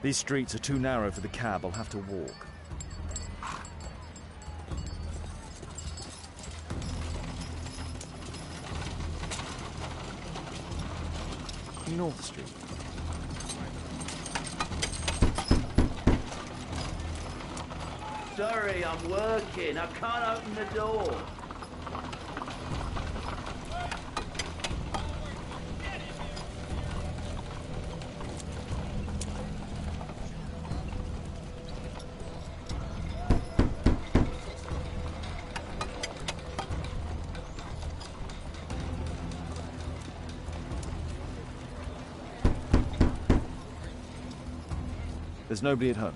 These streets are too narrow for the cab. I'll have to walk. North Street. Sorry, I'm working. I can't open the door. There's nobody at home.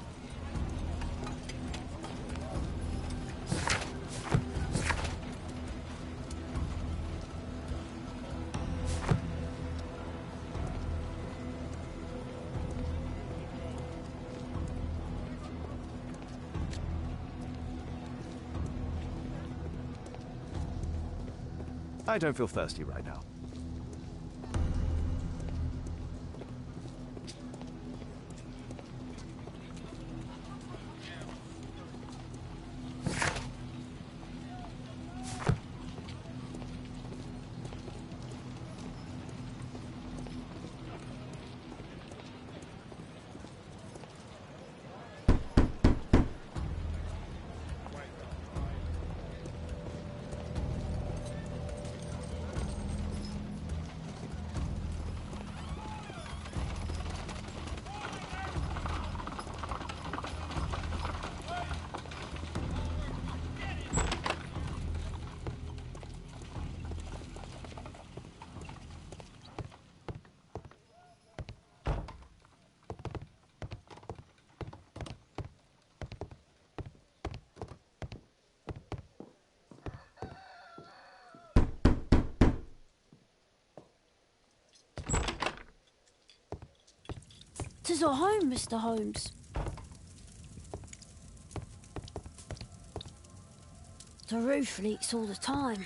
I don't feel thirsty right now. Tis our home, Mr. Holmes. The roof leaks all the time.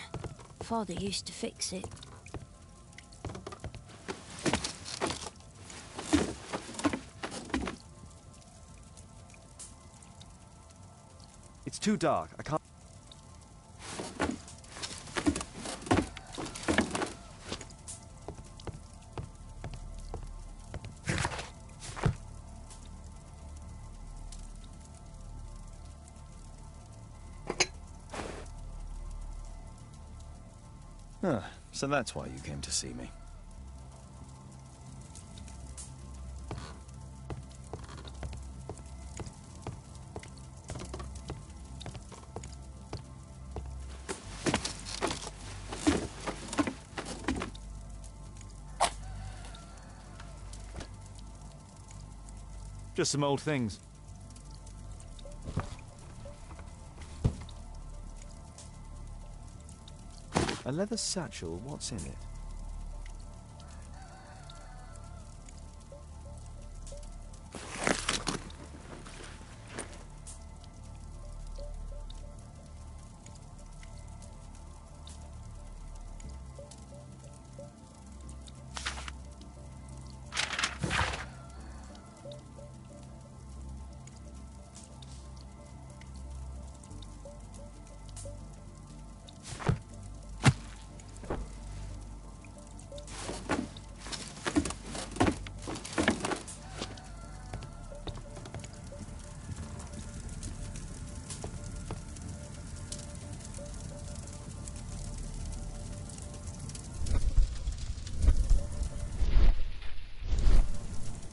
Father used to fix it. It's too dark. I can't... So that's why you came to see me. Just some old things. A leather satchel, what's in it?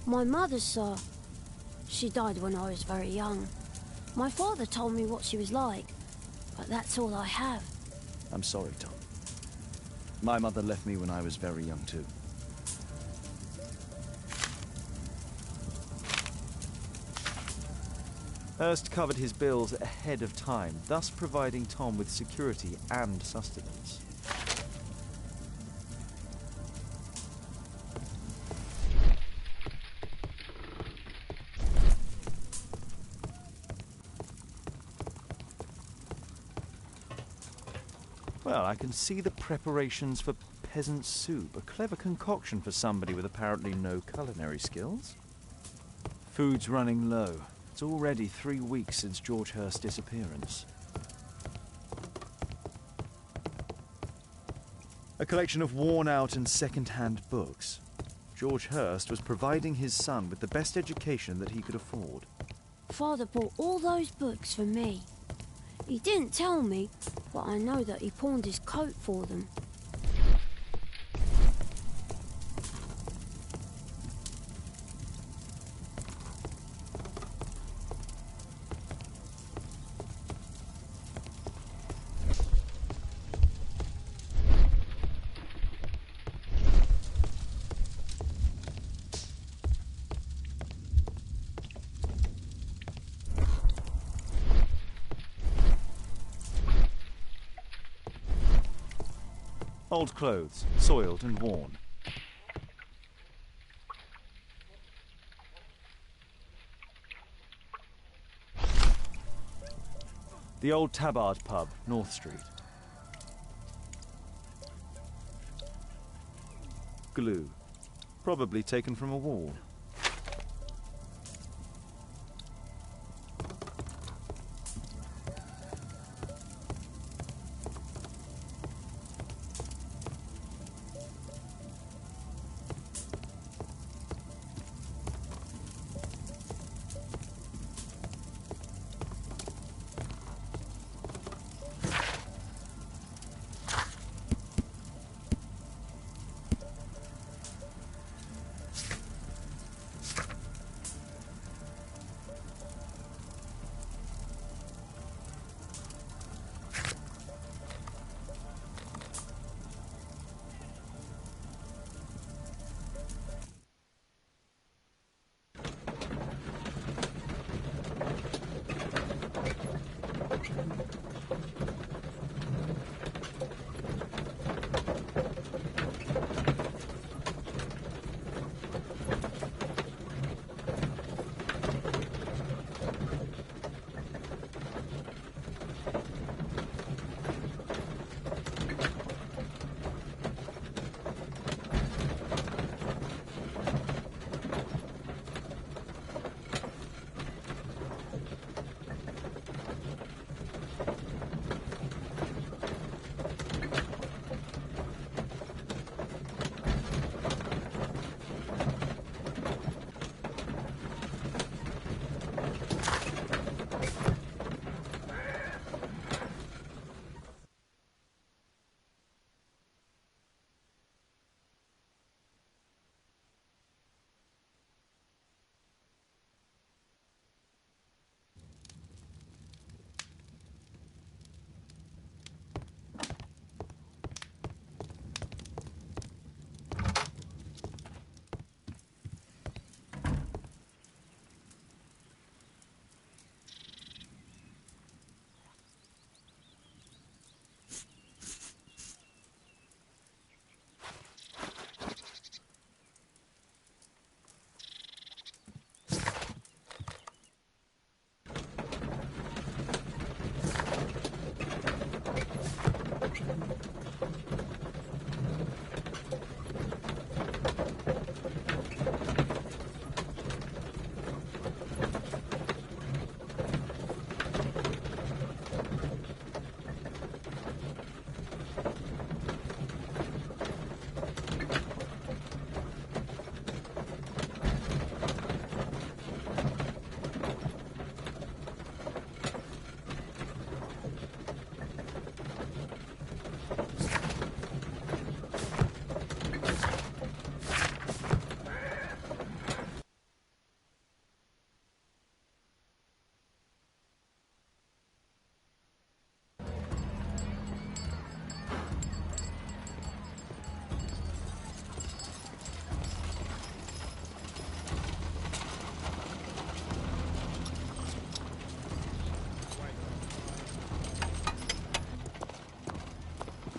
My mother, sir. She died when I was very young. My father told me what she was like, but that's all I have. I'm sorry, Tom. My mother left me when I was very young, too. Hurst covered his bills ahead of time, thus providing Tom with security and sustenance. Well, I can see the preparations for peasant soup, a clever concoction for somebody with apparently no culinary skills. Food's running low. It's already 3 weeks since George Hurst's disappearance. A collection of worn-out and second-hand books. George Hurst was providing his son with the best education that he could afford. Father bought all those books for me. He didn't tell me, but I know that he pawned his coat for them. Old clothes, soiled and worn. The old Tabard pub, North Street. Glue, probably taken from a wall.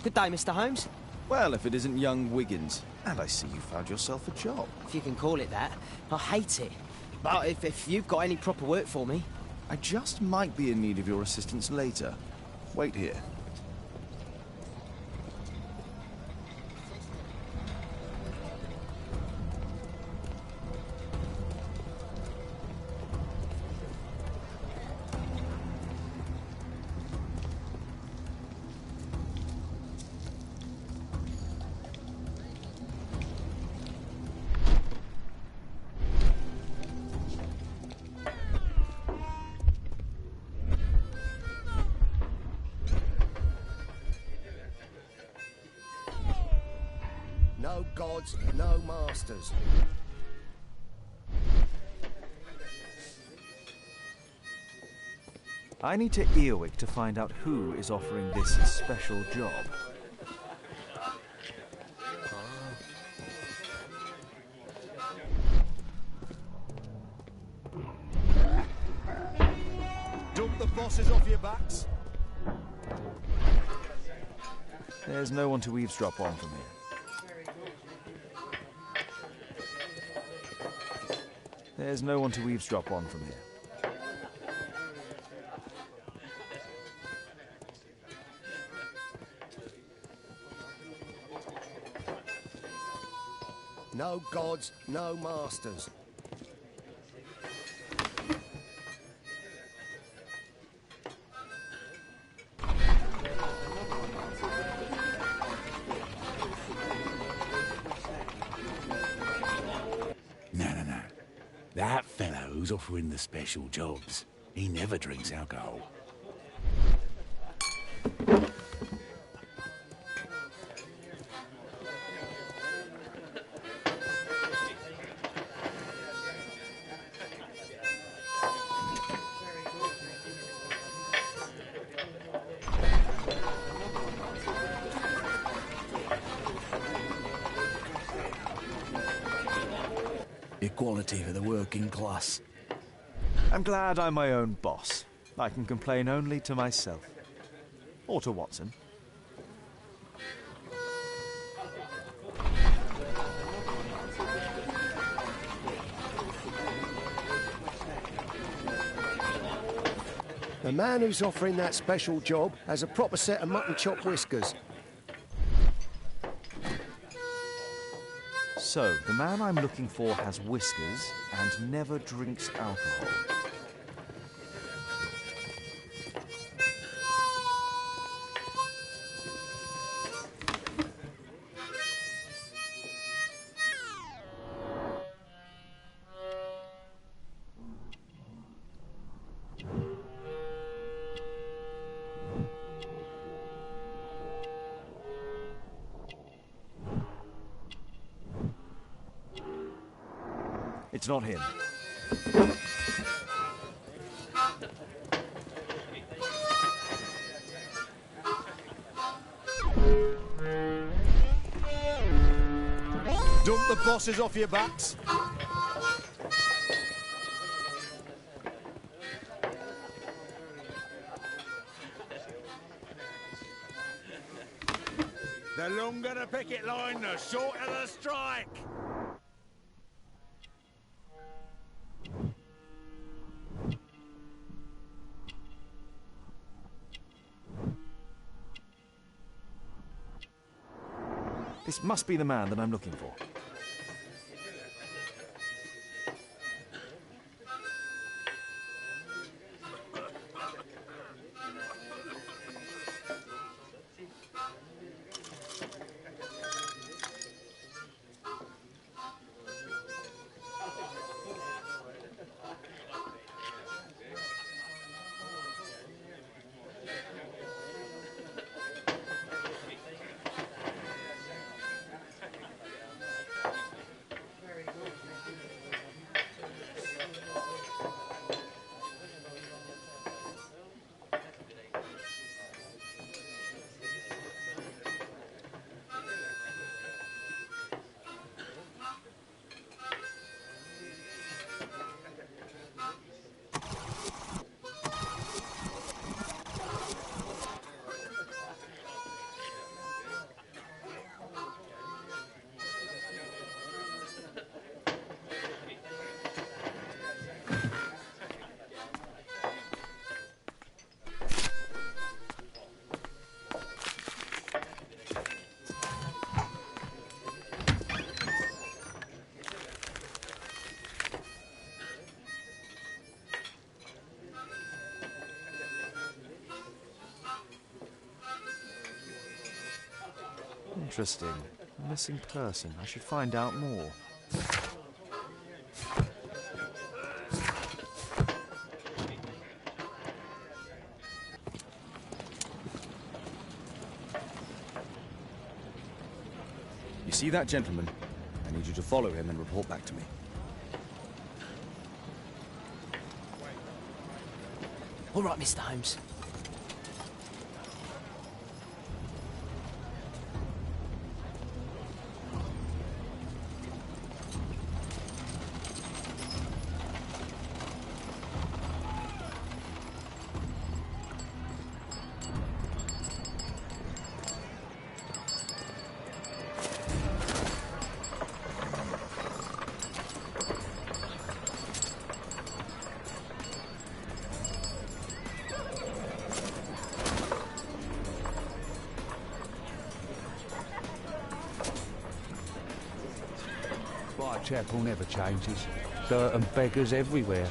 Good day, Mr. Holmes. Well, if it isn't young Wiggins. And I see you found yourself a job. If you can call it that. I hate it. But if you've got any proper work for me... I just might be in need of your assistance later. Wait here. No gods, no masters. I need to Earwick to find out who is offering this special job. Dump the bosses off your backs. There's no one to eavesdrop on from here. There's no one to eavesdrop on from here. No gods, no masters. No. That fellow who's offering the special jobs, he never drinks alcohol. Equality for the working class. I'm glad I'm my own boss. I can complain only to myself. Or to Watson. The man who's offering that special job has a proper set of mutton chop whiskers. So, the man I'm looking for has whiskers and never drinks alcohol. It's not him. Dump the bosses off your backs. The longer the picket line, the shorter the strike. This must be the man that I'm looking for. Interesting. A missing person. I should find out more. You see that gentleman? I need you to follow him and report back to me. All right, Mr. Holmes. Whitechapel never changes. Dirt and beggars everywhere.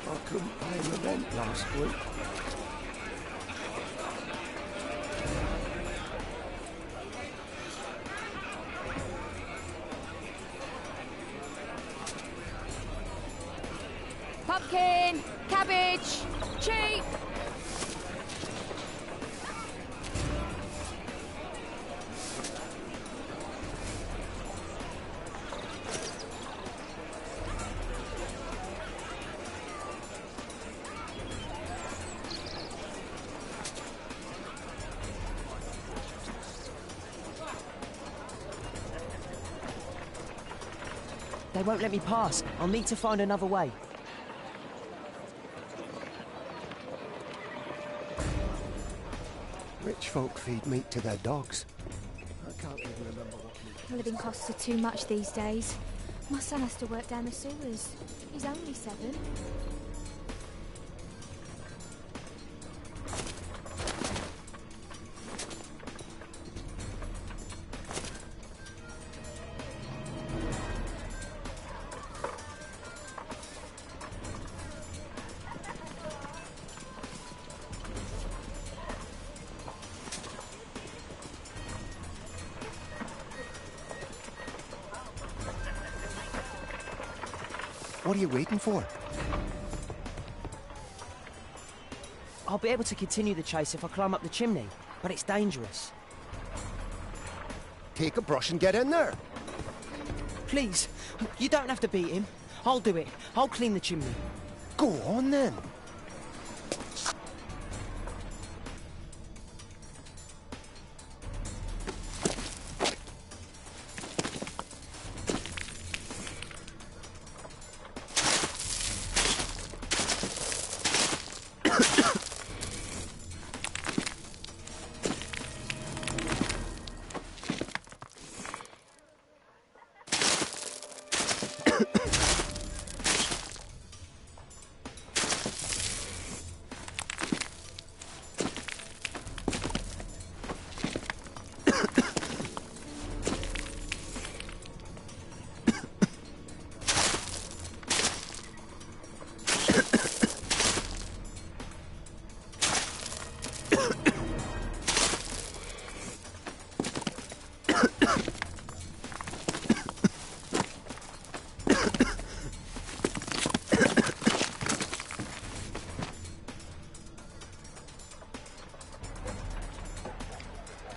I couldn't pay the rent last week. Pumpkin, cabbage, cheap. They won't let me pass. I'll need to find another way. Rich folk feed meat to their dogs. I can't even remember what meat. Living costs are too much these days. My son has to work down the sewers. He's only 7. What are you waiting for? I'll be able to continue the chase if I climb up the chimney, but it's dangerous. Take a brush and get in there. Please, you don't have to beat him. I'll do it. I'll clean the chimney. Go on then.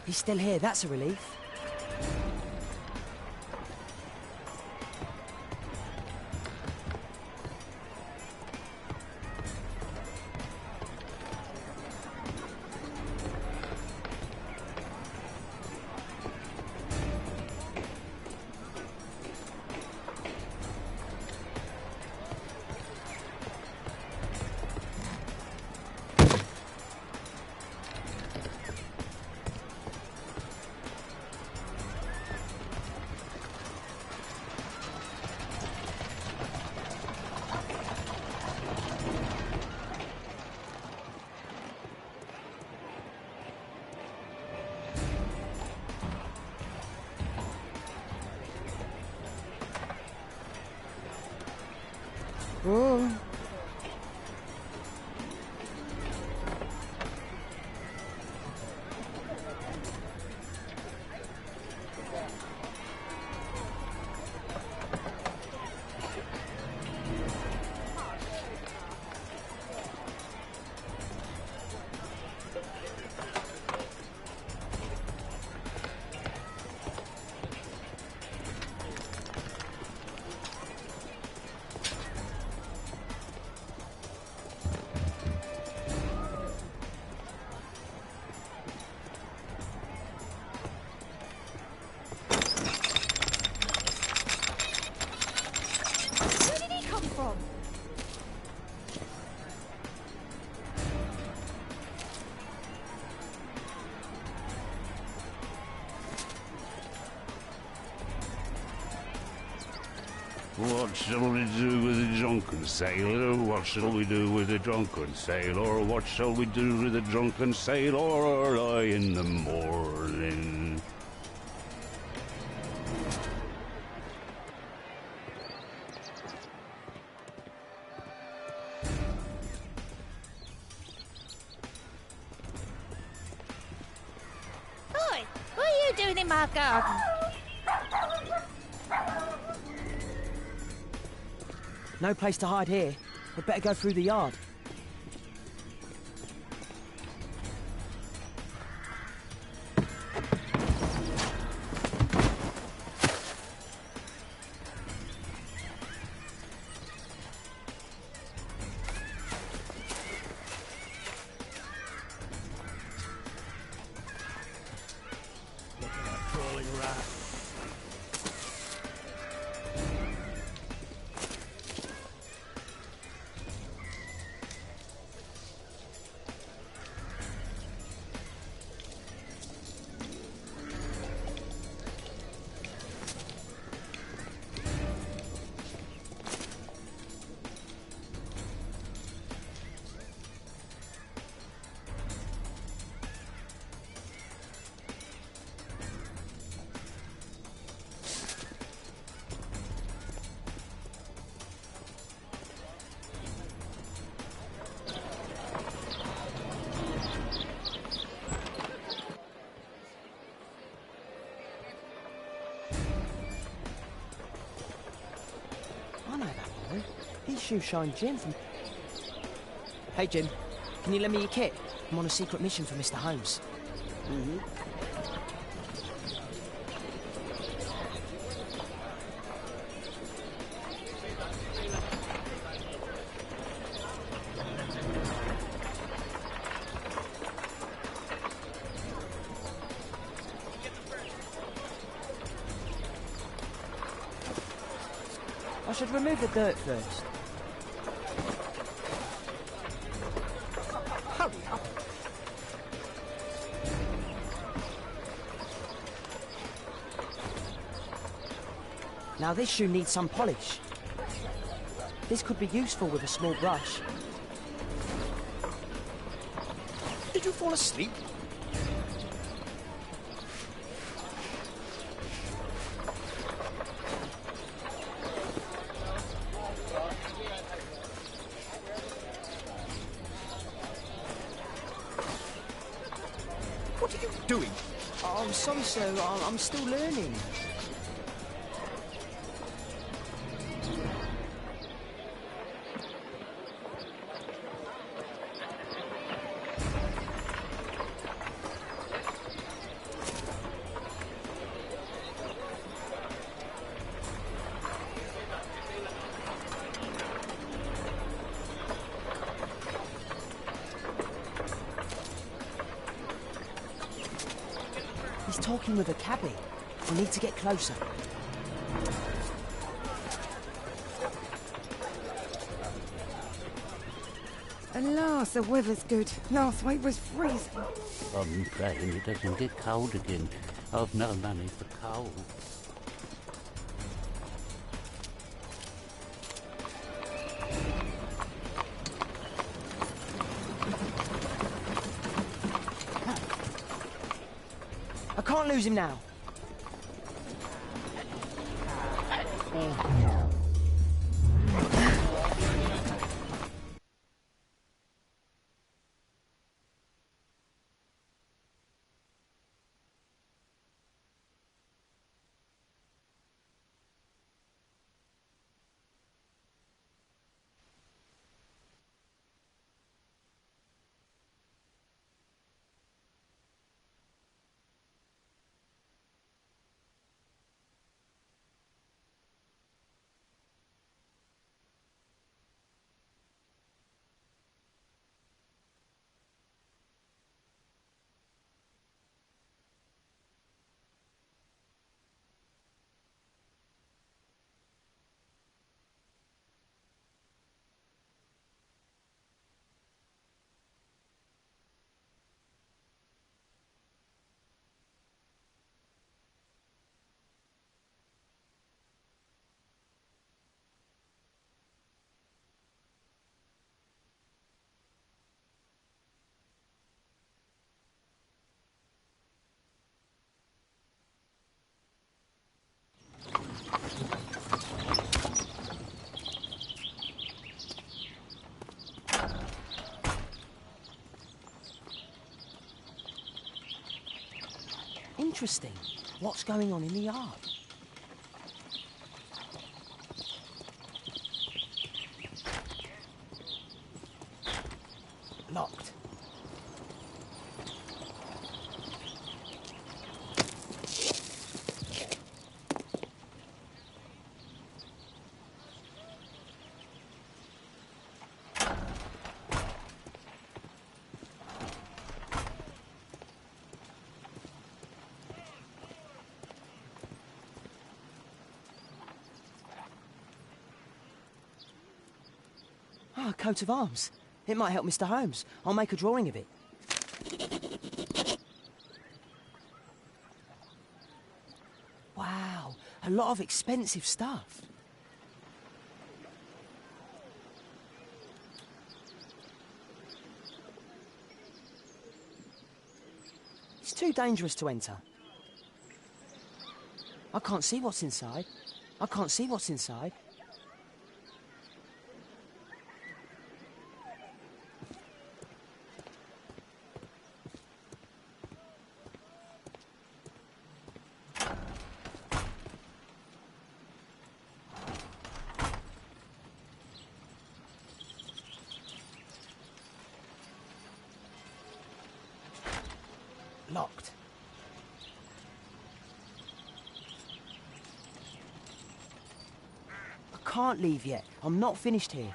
He's still here, that's a relief. Oh. What shall we do with a drunken sailor? What shall we do with a drunken sailor? What shall we do with a drunken sailor early in the morning? Oi, what are you doing in my garden? No place to hide here. We'd better go through the yard. I know that boy. These shoes shine Jim from... Hey, Jim. Can you lend me your kit? I'm on a secret mission for Mr. Holmes. I should remove the dirt first. Hurry up! Now this shoe needs some polish. This could be useful with a small brush. Did you fall asleep? What are you doing? Oh, I'm sorry, sir. I'm still learning. He's talking with a cabbie. We need to get closer. At last, the weather's good. Last week was freezing. I'm praying it doesn't get cold again. I've no money for coal. I can't lose him now. interesting. What's going on in the yard? Locked. Ah, a coat of arms. It might help Mr. Holmes. I'll make a drawing of it. Wow, a lot of expensive stuff. It's too dangerous to enter. I can't see what's inside. I can't see what's inside. Locked. I can't leave yet. I'm not finished here.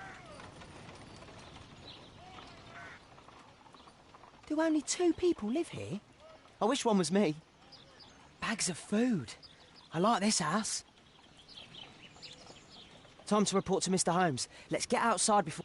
Do only 2 people live here? I wish one was me. Bags of food. I like this house. Time to report to Mr. Holmes. Let's get outside before...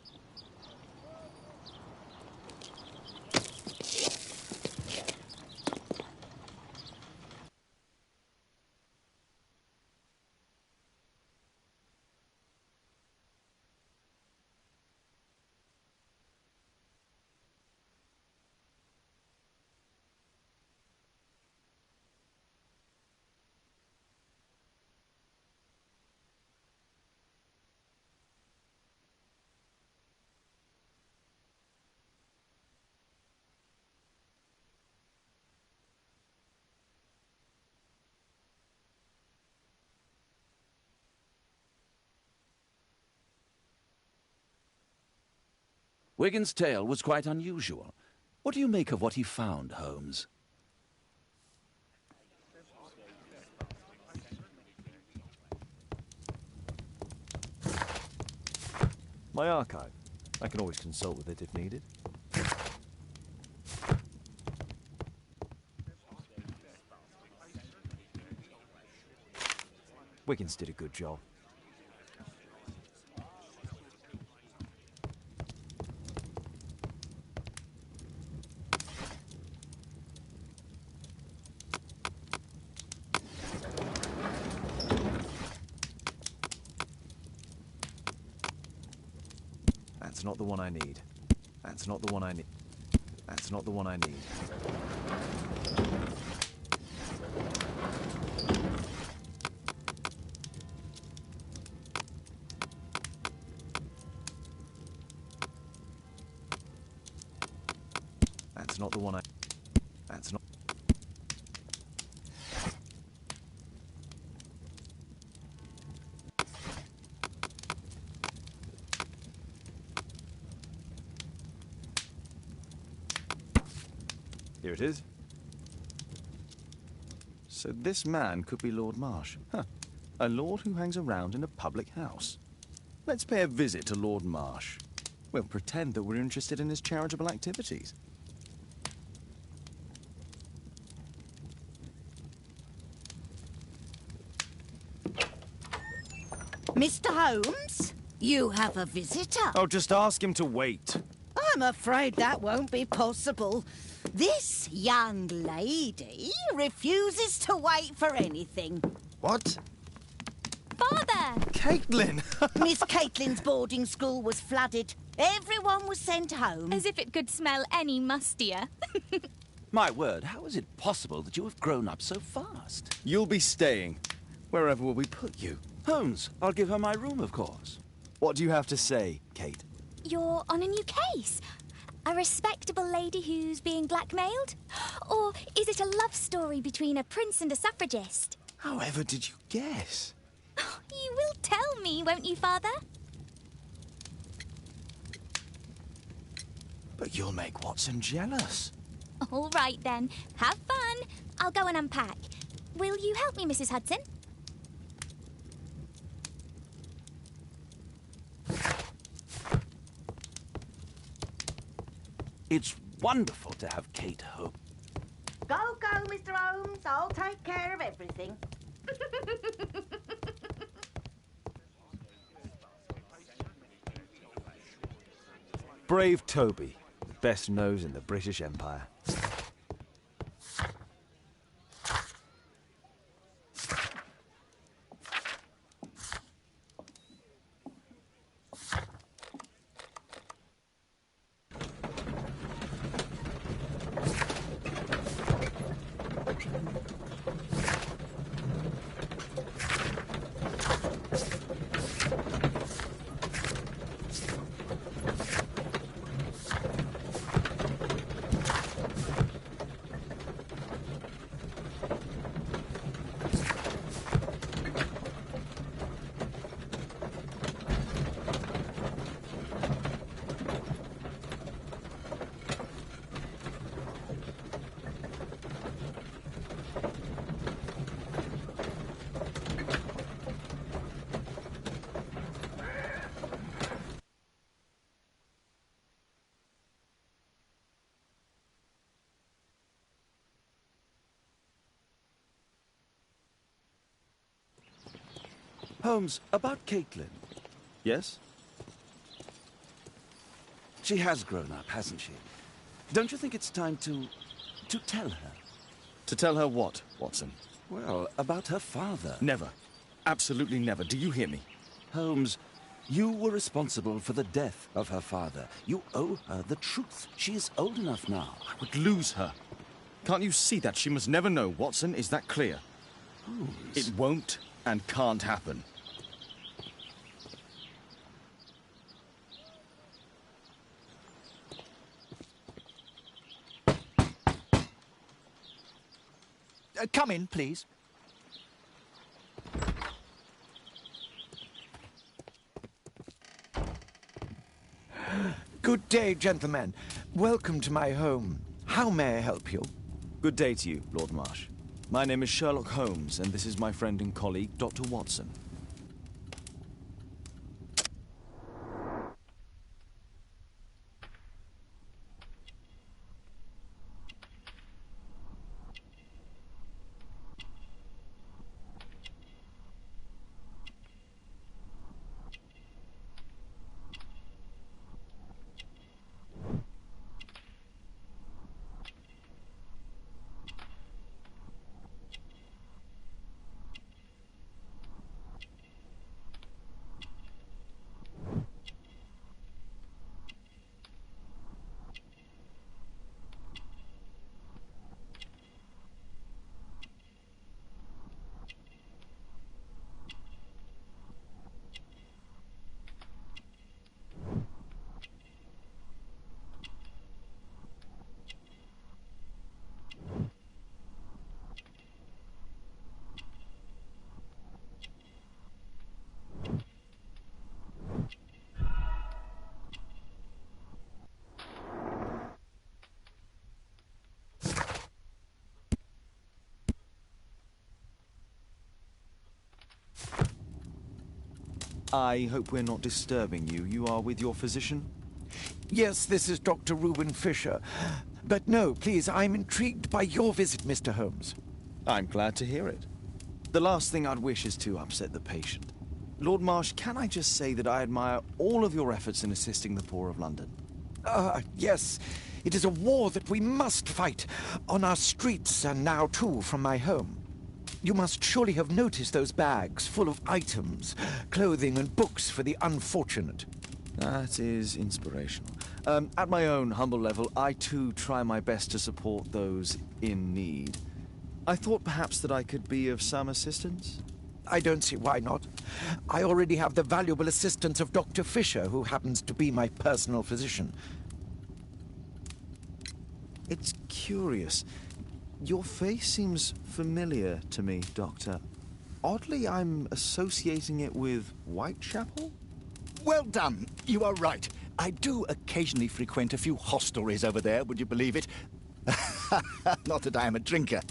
Wigan's tale was quite unusual. What do you make of what he found, Holmes? My archive. I can always consult with it if needed. Wiggins did a good job. That's not the one I need. That's not the one I need. That's not the one I need. That's not the one I... That's not... Here it is. So this man could be Lord Marsh. Huh. A lord who hangs around in a public house. Let's pay a visit to Lord Marsh. We'll pretend that we're interested in his charitable activities. Mr. Holmes, you have a visitor. Oh, just ask him to wait. I'm afraid that won't be possible. This young lady refuses to wait for anything. What? Father! Caitlin! Miss Caitlin's boarding school was flooded. Everyone was sent home. As if it could smell any mustier. My word, how is it possible that you have grown up so fast? You'll be staying. Wherever will we put you? Holmes, I'll give her my room, of course. What do you have to say, Kate? You're on a new case. A respectable lady who's being blackmailed? Or is it a love story between a prince and a suffragist? However did you guess? You will tell me, won't you, Father? But you'll make Watson jealous. All right, then. Have fun. I'll go and unpack. Will you help me, Mrs. Hudson? It's wonderful to have Kate home. Go, Mr. Holmes. I'll take care of everything. Brave Toby, best nose in the British Empire. Holmes, about Caitlin. Yes? She has grown up, hasn't she? Don't you think it's time to tell her? To tell her what, Watson? Well, about her father. Never. Absolutely never. Do you hear me? Holmes, you were responsible for the death of her father. You owe her the truth. She is old enough now. I would lose her. Can't you see that? She must never know, Watson. Is that clear? Holmes. It won't and can't happen. Come in, please. Good day, gentlemen. Welcome to my home. How may I help you? Good day to you, Lord Marsh. My name is Sherlock Holmes, and this is my friend and colleague, Dr. Watson. I hope we're not disturbing you. You are with your physician? Yes, this is Dr. Reuben Fisher. But no, please, I'm intrigued by your visit, Mr. Holmes. I'm glad to hear it. The last thing I'd wish is to upset the patient. Lord Marsh, can I just say that I admire all of your efforts in assisting the poor of London? Yes. It is a war that we must fight, on our streets and now, too, from my home. You must surely have noticed those bags full of items, clothing and books for the unfortunate. That is inspirational. At my own humble level, I too try my best to support those in need. I thought perhaps that I could be of some assistance. I don't see why not. I already have the valuable assistance of Dr. Fisher, who happens to be my personal physician. It's curious. Your face seems familiar to me, Doctor. Oddly, I'm associating it with Whitechapel? Well done. You are right. I do occasionally frequent a few hostelries over there, would you believe it? Not that I am a drinker.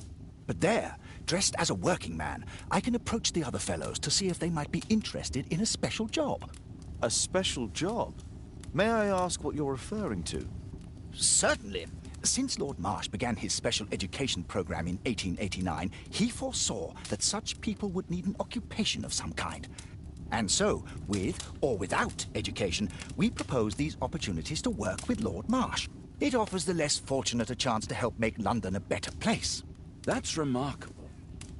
But there, dressed as a working man, I can approach the other fellows to see if they might be interested in a special job. A special job? May I ask what you're referring to? Certainly. Since Lord Marsh began his special education program in 1889, he foresaw that such people would need an occupation of some kind. And so, with or without education, we propose these opportunities to work with Lord Marsh. It offers the less fortunate a chance to help make London a better place. That's remarkable.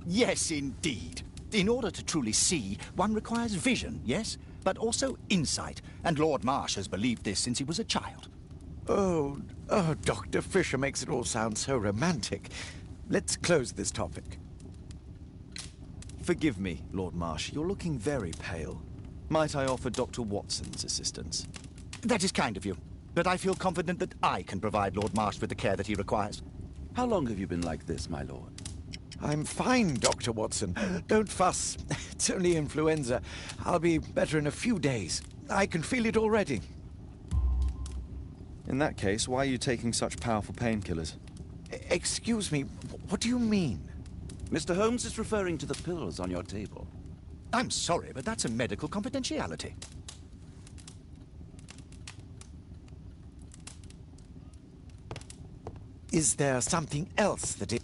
Yes, indeed. In order to truly see, one requires vision, yes? But also insight. And Lord Marsh has believed this since he was a child. Oh, Dr. Fisher makes it all sound so romantic. Let's close this topic. Forgive me, Lord Marsh. You're looking very pale. Might I offer Dr. Watson's assistance? That is kind of you. But I feel confident that I can provide Lord Marsh with the care that he requires. How long have you been like this, my lord? I'm fine, Dr. Watson. Don't fuss. It's only influenza. I'll be better in a few days. I can feel it already. In that case, why are you taking such powerful painkillers? Excuse me, what do you mean? Mr. Holmes is referring to the pills on your table. I'm sorry, but that's a medical confidentiality. Is there something else that it...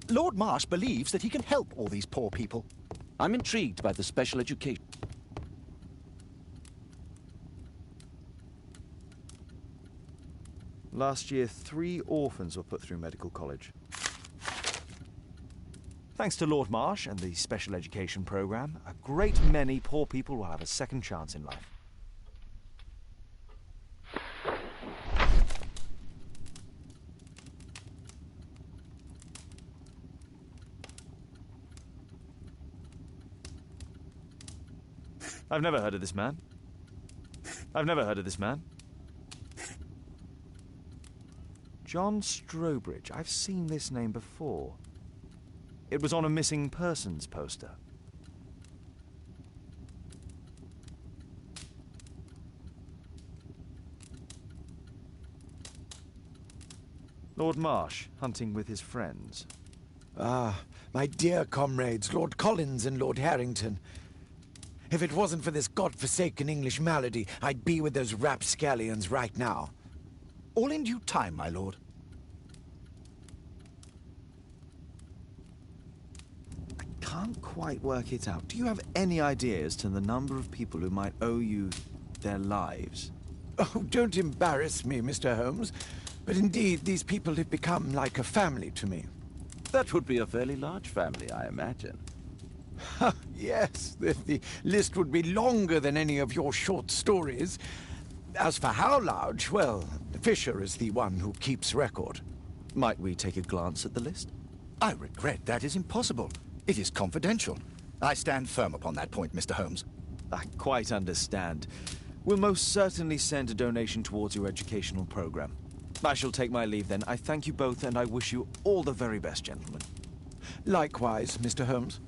Lord Marsh believes that he can help all these poor people. I'm intrigued by the special education. Last year, 3 orphans were put through medical college. Thanks to Lord Marsh and the special education program, a great many poor people will have a second chance in life. I've never heard of this man. I've never heard of this man. John Strobridge. I've seen this name before. It was on a missing persons poster. Lord Marsh, hunting with his friends. Ah, my dear comrades, Lord Collins and Lord Harrington. If it wasn't for this godforsaken English malady, I'd be with those rapscallions right now. All in due time, my lord. I can't quite work it out. Do you have any idea as to the number of people who might owe you their lives? Oh, don't embarrass me, Mr. Holmes. But indeed, these people have become like a family to me. That would be a fairly large family, I imagine. Yes, the list would be longer than any of your short stories. As for how large, well, Fisher is the one who keeps record. Might we take a glance at the list? I regret that is impossible. It is confidential. I stand firm upon that point, Mr. Holmes. I quite understand. We'll most certainly send a donation towards your educational program. I shall take my leave then. I thank you both, and I wish you all the very best, gentlemen. Likewise, Mr. Holmes.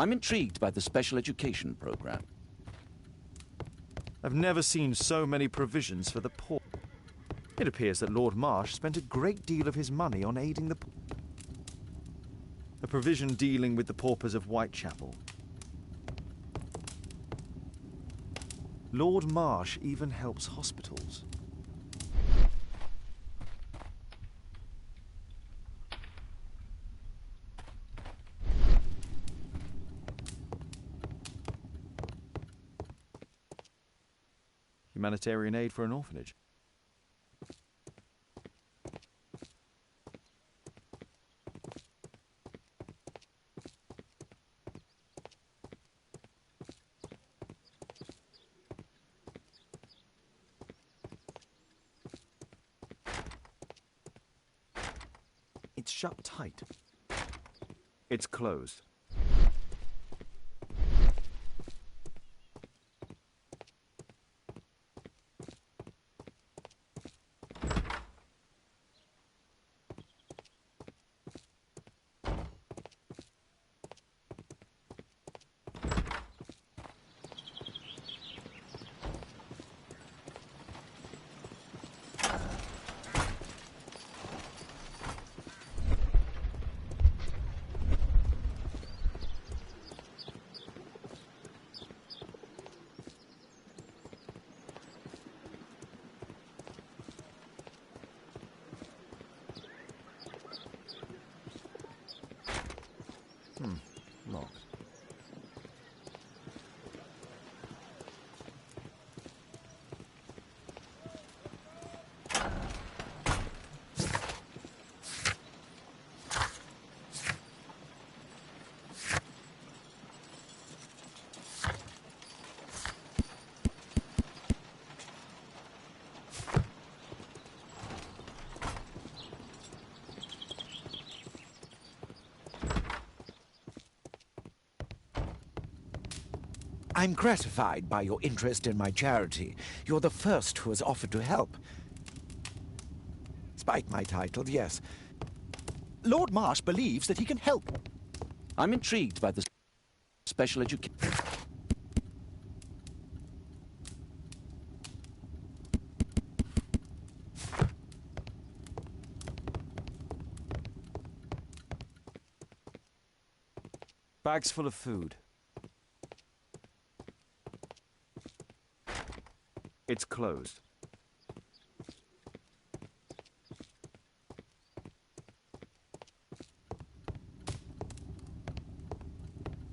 I'm intrigued by the special education program. I've never seen so many provisions for the poor. It appears that Lord Marsh spent a great deal of his money on aiding the poor. A provision dealing with the paupers of Whitechapel. Lord Marsh even helps hospitals. Humanitarian aid for an orphanage. It's shut tight. It's closed. Locked. I'm gratified by your interest in my charity. You're the first who has offered to help. Spite my title, yes. Lord Marsh believes that he can help. I'm intrigued by the special education. Bags full of food. It's closed.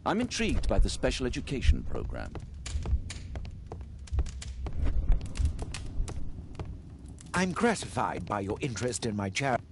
I'm intrigued by the special education program. I'm gratified by your interest in my charity.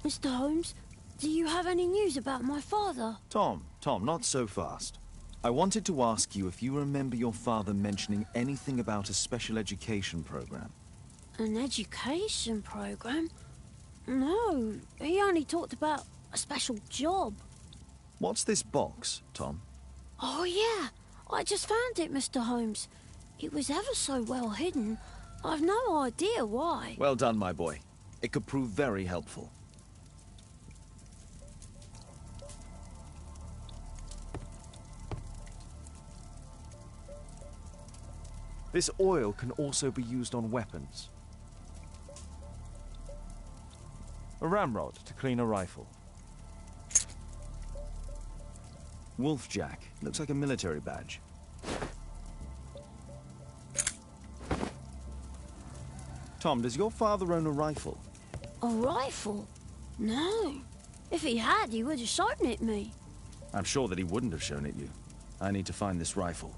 Mr. Holmes, do you have any news about my father? Tom, not so fast. I wanted to ask you if you remember your father mentioning anything about a special education program. An education program? No, he only talked about a special job. What's this box, Tom? Oh, yeah. I just found it, Mr. Holmes. It was ever so well hidden. I've no idea why. Well done, my boy. It could prove very helpful. This oil can also be used on weapons. A ramrod to clean a rifle. Wolfjack. Looks like a military badge. Tom, does your father own a rifle? A rifle? No. If he had, he would have shown it me. I'm sure that he wouldn't have shown it you. I need to find this rifle.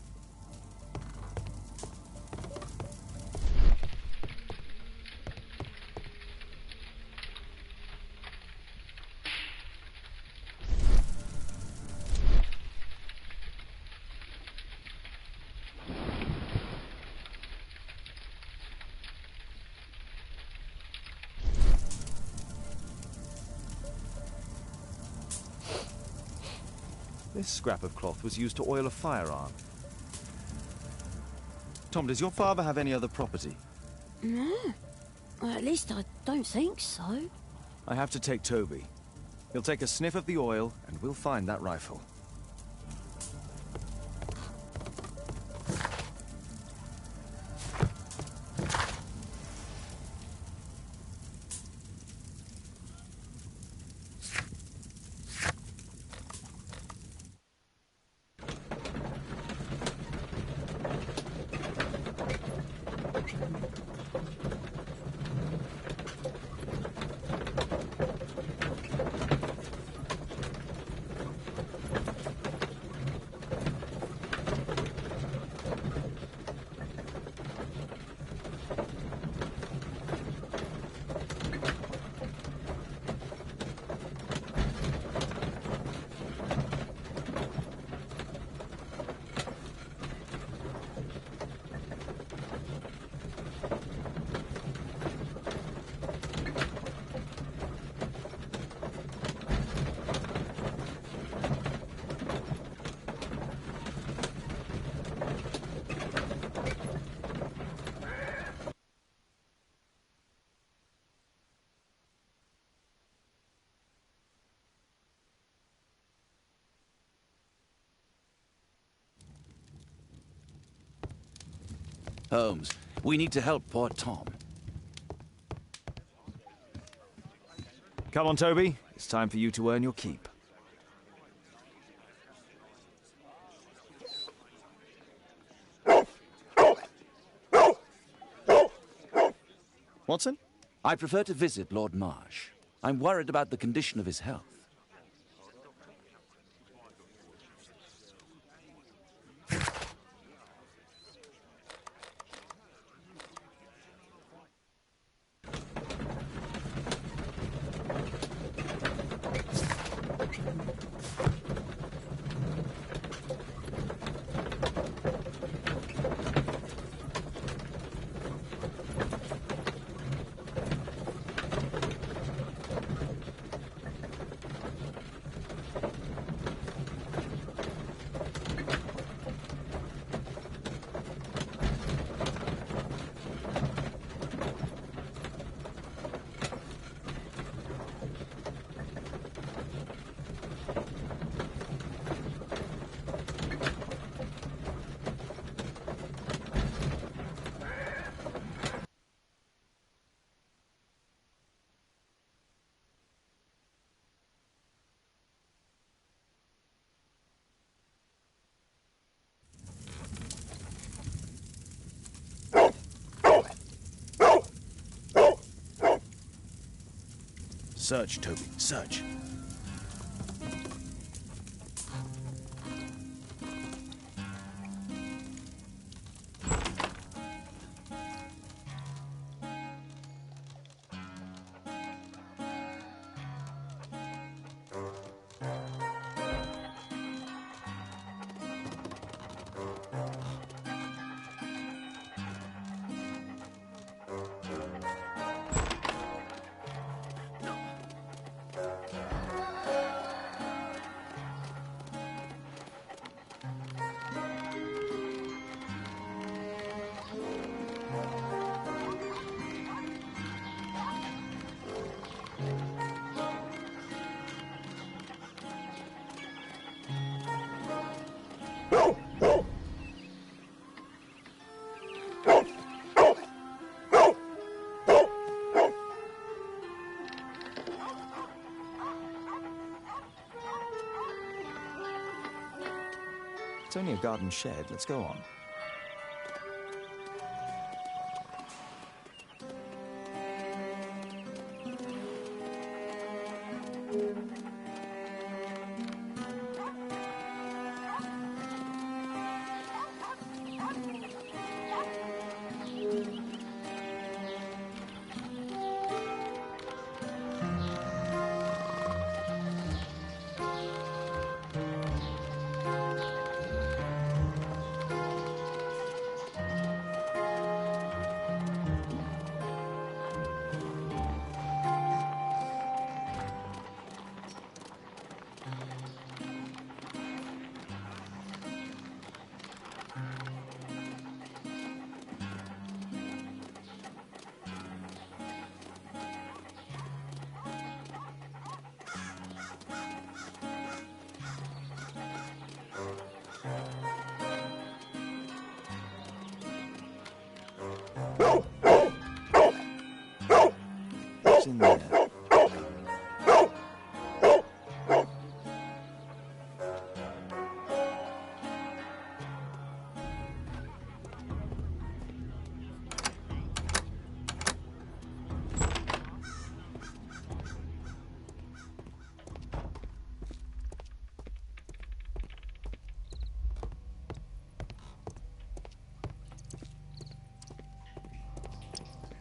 This scrap of cloth was used to oil a firearm. Tom, does your father have any other property? No. Well, at least I don't think so. I have to take Toby. He'll take a sniff of the oil, and we'll find that rifle. Holmes, we need to help poor Tom. Come on, Toby. It's time for you to earn your keep. Watson? I prefer to visit Lord Marsh. I'm worried about the condition of his health. Search, Toby, search. It's only a garden shed. Let's go on. What's in there?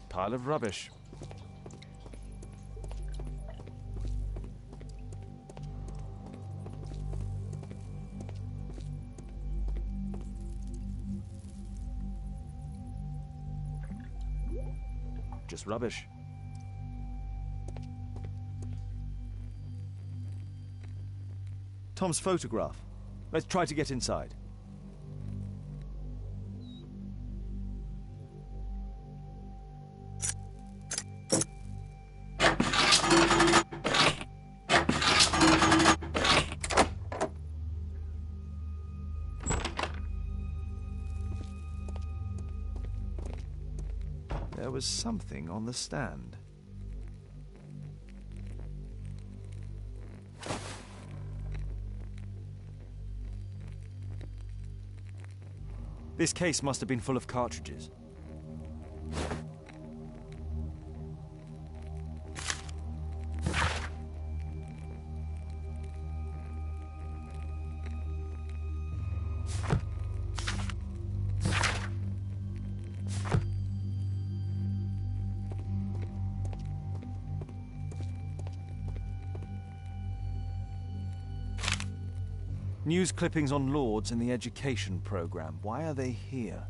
Pile of rubbish. Just rubbish. Tom's photograph. Let's try to get inside. There was something on the stand. This case must have been full of cartridges. News clippings on Lords in the education program. Why are they here?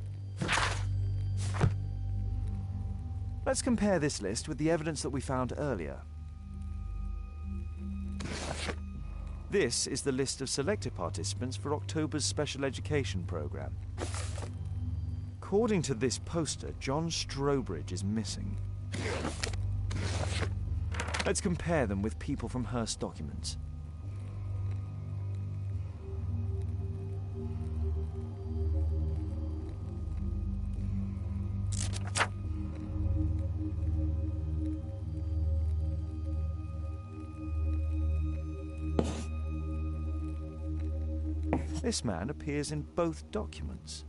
Let's compare this list with the evidence that we found earlier. This is the list of selected participants for October's special education program. According to this poster, John Strobridge is missing. Let's compare them with people from Hearst documents. This man appears in both documents.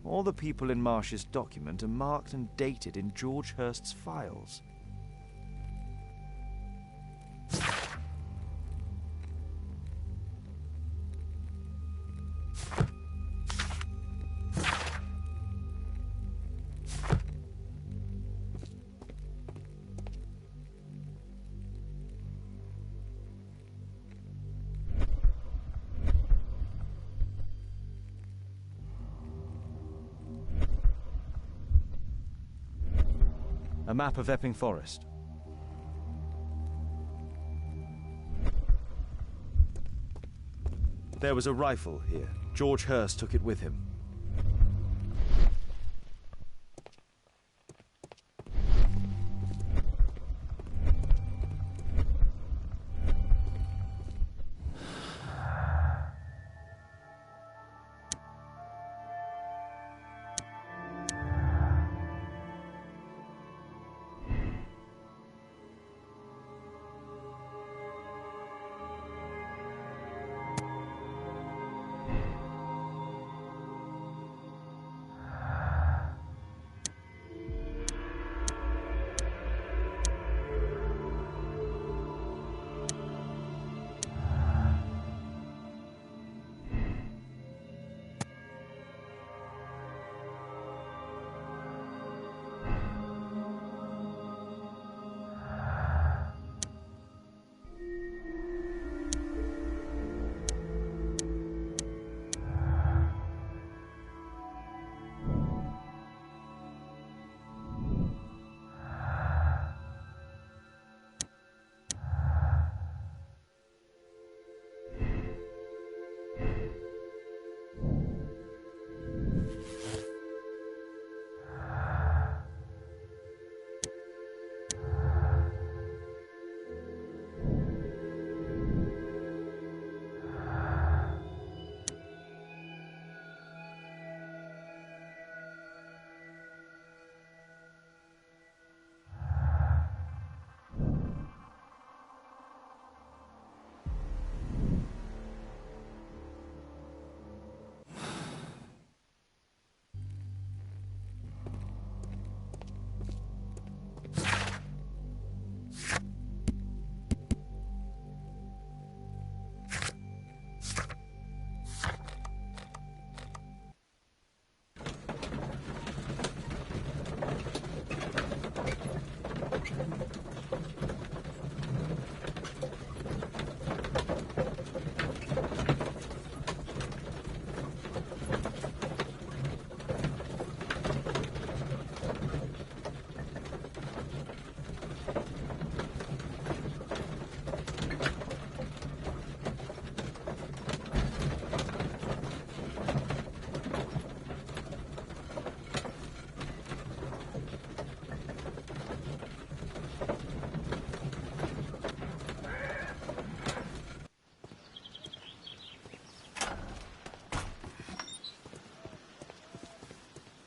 All the people in Marsh's document are marked and dated in George Hurst's files. A map of Epping Forest. There was a rifle here. George Hurst took it with him.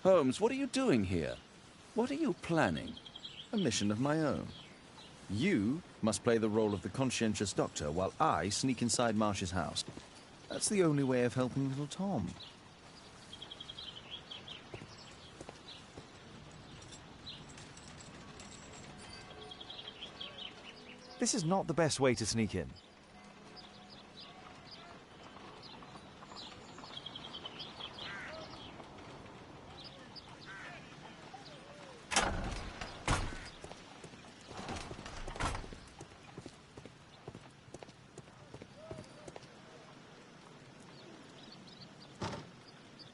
Holmes, what are you doing here? What are you planning? A mission of my own. You must play the role of the conscientious doctor while I sneak inside Marsh's house. That's the only way of helping little Tom. This is not the best way to sneak in.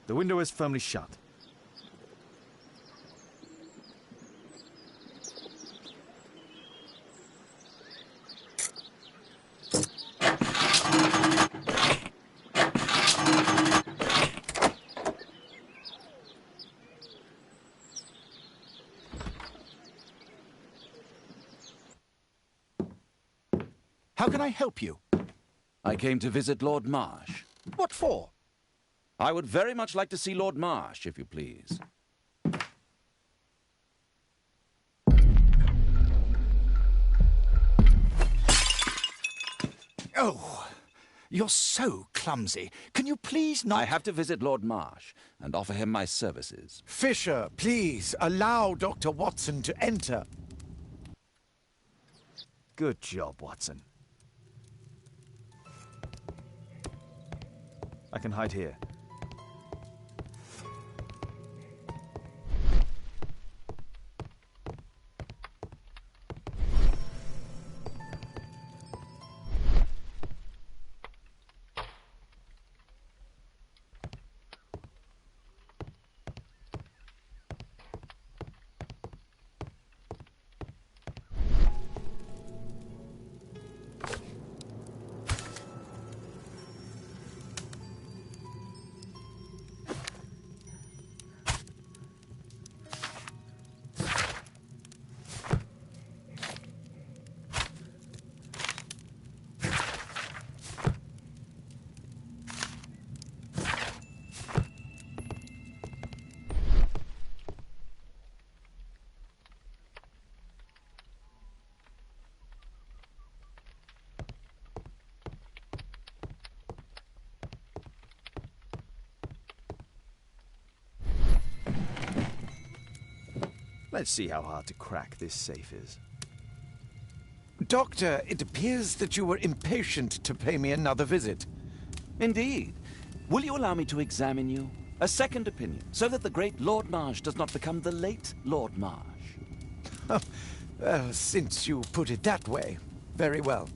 The window is firmly shut. How can I help you? I came to visit Lord Marsh. What for? I would very much like to see Lord Marsh, if you please. Oh, you're so clumsy. Can you please not... I have to visit Lord Marsh and offer him my services. Fisher, please, allow Dr. Watson to enter. Good job, Watson. I can hide here. Let's see how hard to crack this safe is. Doctor, it appears that you were impatient to pay me another visit. Indeed. Will you allow me to examine you? A second opinion, so that the great Lord Marsh does not become the late Lord Marsh. Well, since you put it that way, very well.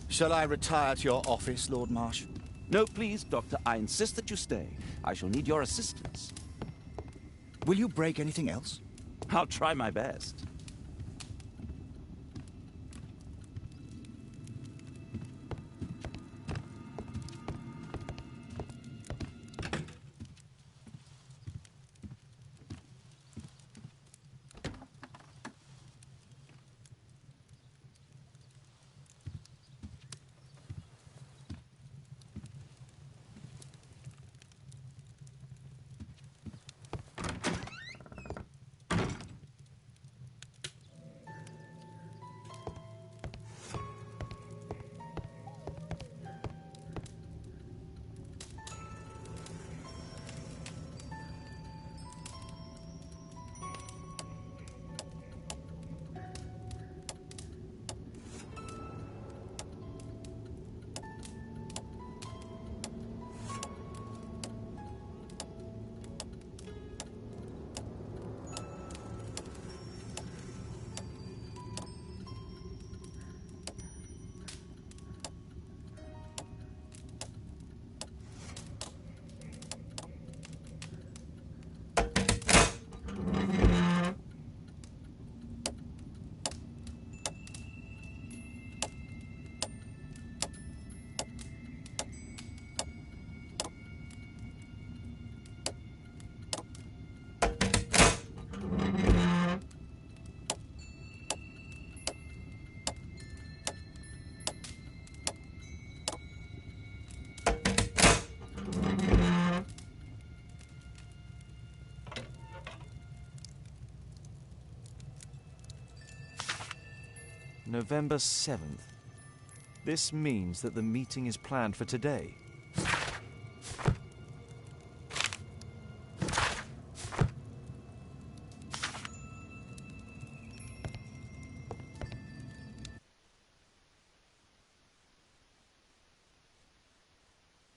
Shall I retire to your office, Lord Marsh? No, please, Doctor. I insist that you stay. I shall need your assistance. Will you break anything else? I'll try my best. November 7th. This means that the meeting is planned for today.